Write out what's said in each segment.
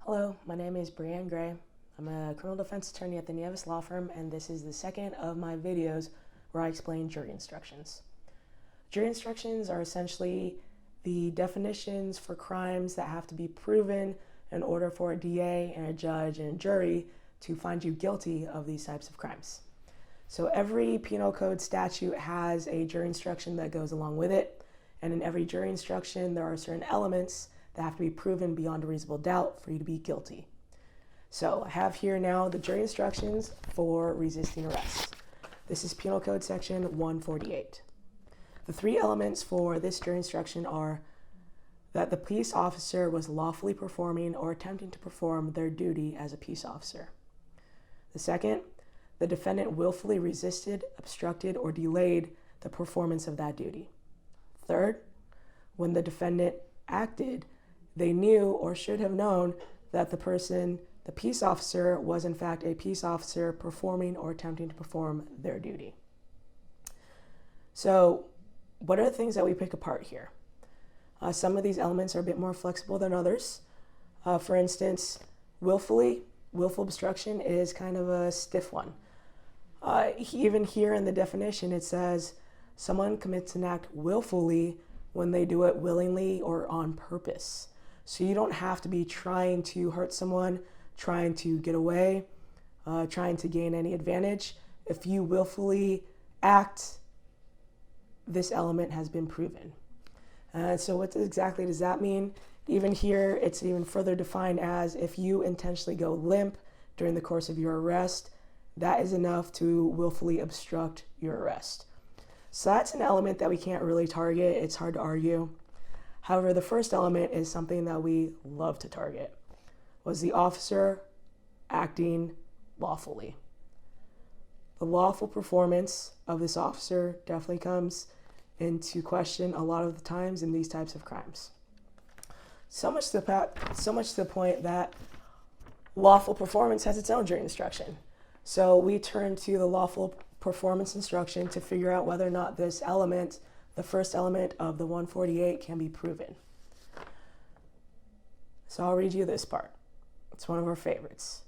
Hello, my name is Breanne Grey. I'm a criminal defense attorney at the Nieves Law Firm, and this is the second of my videos where I explain jury instructions. Jury instructions are essentially the definitions for crimes that have to be proven in order for a DA and a judge and a jury to find you guilty of these types of crimes. So every penal code statute has a jury instruction that goes along with it, and in every jury instruction there are certain elements that have to be proven beyond a reasonable doubt for you to be guilty. So I have here now the jury instructions for resisting arrest. This is Penal Code section 148. The three elements for this jury instruction are that the police officer was lawfully performing or attempting to perform their duty as a peace officer. The second, the defendant willfully resisted, obstructed, or delayed the performance of that duty. Third, when the defendant acted, they knew or should have known that the peace officer, was in fact a peace officer performing or attempting to perform their duty. So what are the things that we pick apart here? Some of these elements are a bit more flexible than others. For instance, willful obstruction is kind of a stiff one. Even here in the definition, it says someone commits an act willfully when they do it willingly or on purpose. So you don't have to be trying to hurt someone, trying to get away, trying to gain any advantage. If you willfully act, this element has been proven. So what exactly does that mean? Even here, it's even further defined as if you intentionally go limp during the course of your arrest, that is enough to willfully obstruct your arrest. So that's an element that we can't really target. It's hard to argue. However, the first element is something that we love to target. Was the officer acting lawfully? The lawful performance of this officer definitely comes into question a lot of the times in these types of crimes. So much to the point that lawful performance has its own jury instruction. So we turn to the lawful performance instruction to figure out whether or not this element, the first element of the 148, can be proven. So I'll read you this part. It's one of our favorites.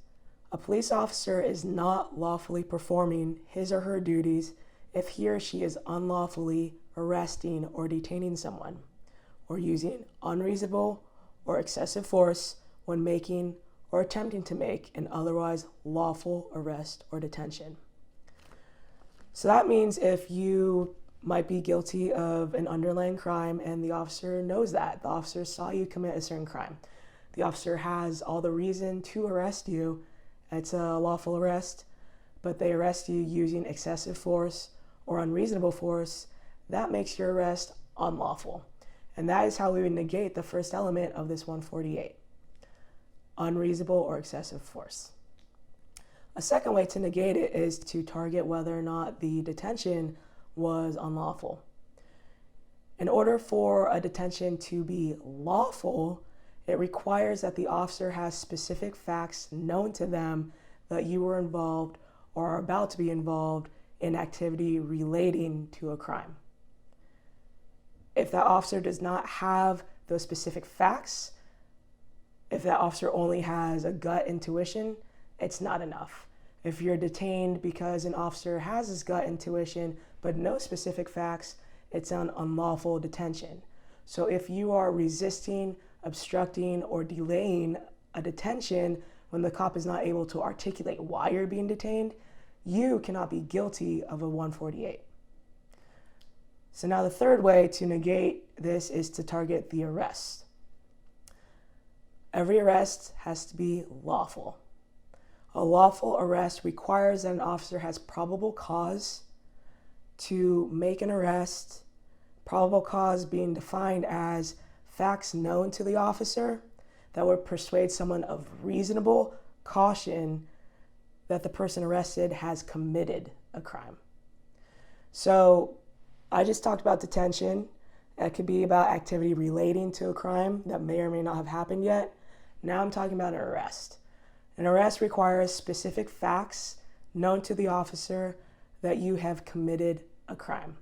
A police officer is not lawfully performing his or her duties if he or she is unlawfully arresting or detaining someone, or using unreasonable or excessive force when making or attempting to make an otherwise lawful arrest or detention. So that means if you might be guilty of an underlying crime and the officer knows that, the officer saw you commit a certain crime, the officer has all the reason to arrest you, it's a lawful arrest, but they arrest you using excessive force or unreasonable force, that makes your arrest unlawful. And that is how we would negate the first element of this 148, unreasonable or excessive force. A second way to negate it is to target whether or not the detention was unlawful. In order for a detention to be lawful, it requires that the officer has specific facts known to them that you were involved or are about to be involved in activity relating to a crime. If that officer does not have those specific facts, if that officer only has a gut intuition, it's not enough. If you're detained because an officer has his gut intuition but no specific facts, it's an unlawful detention. So if you are resisting, obstructing, or delaying a detention when the cop is not able to articulate why you're being detained, you cannot be guilty of a 148. So now the third way to negate this is to target the arrest. Every arrest has to be lawful. A lawful arrest requires that an officer has probable cause to make an arrest, probable cause being defined as facts known to the officer that would persuade someone of reasonable caution that the person arrested has committed a crime. So I just talked about detention. It could be about activity relating to a crime that may or may not have happened yet. Now I'm talking about an arrest. An arrest requires specific facts known to the officer that you have committed a crime.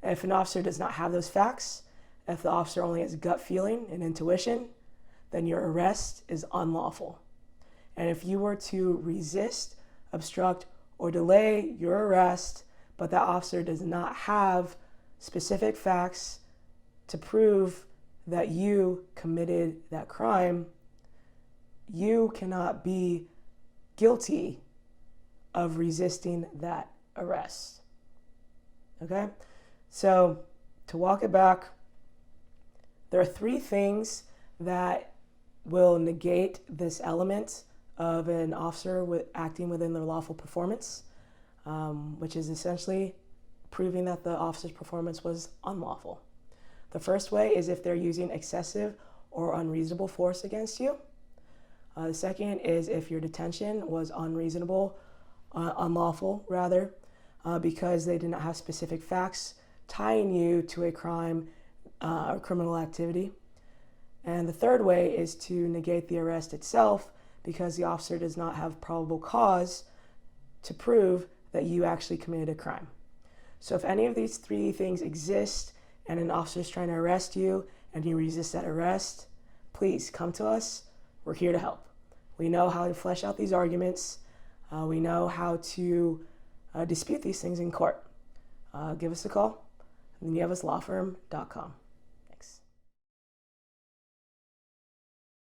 If an officer does not have those facts, if the officer only has gut feeling and intuition, then your arrest is unlawful. And if you were to resist, obstruct, or delay your arrest, but that officer does not have specific facts to prove that you committed that crime, you cannot be guilty of resisting that arrest. Okay? So, to walk it back, there are three things that will negate this element of an officer acting within their lawful performance, which is essentially proving that the officer's performance was unlawful. The first way is if they're using excessive or unreasonable force against you. The second is if your detention was unlawful, because they did not have specific facts tying you to a crime or criminal activity. And the third way is to negate the arrest itself because the officer does not have probable cause to prove that you actually committed a crime. So if any of these three things exist and an officer is trying to arrest you and you resist that arrest, please come to us. We're here to help. We know how to flesh out these arguments. We know how to dispute these things in court. Give us a call, nevaslawfirm.com.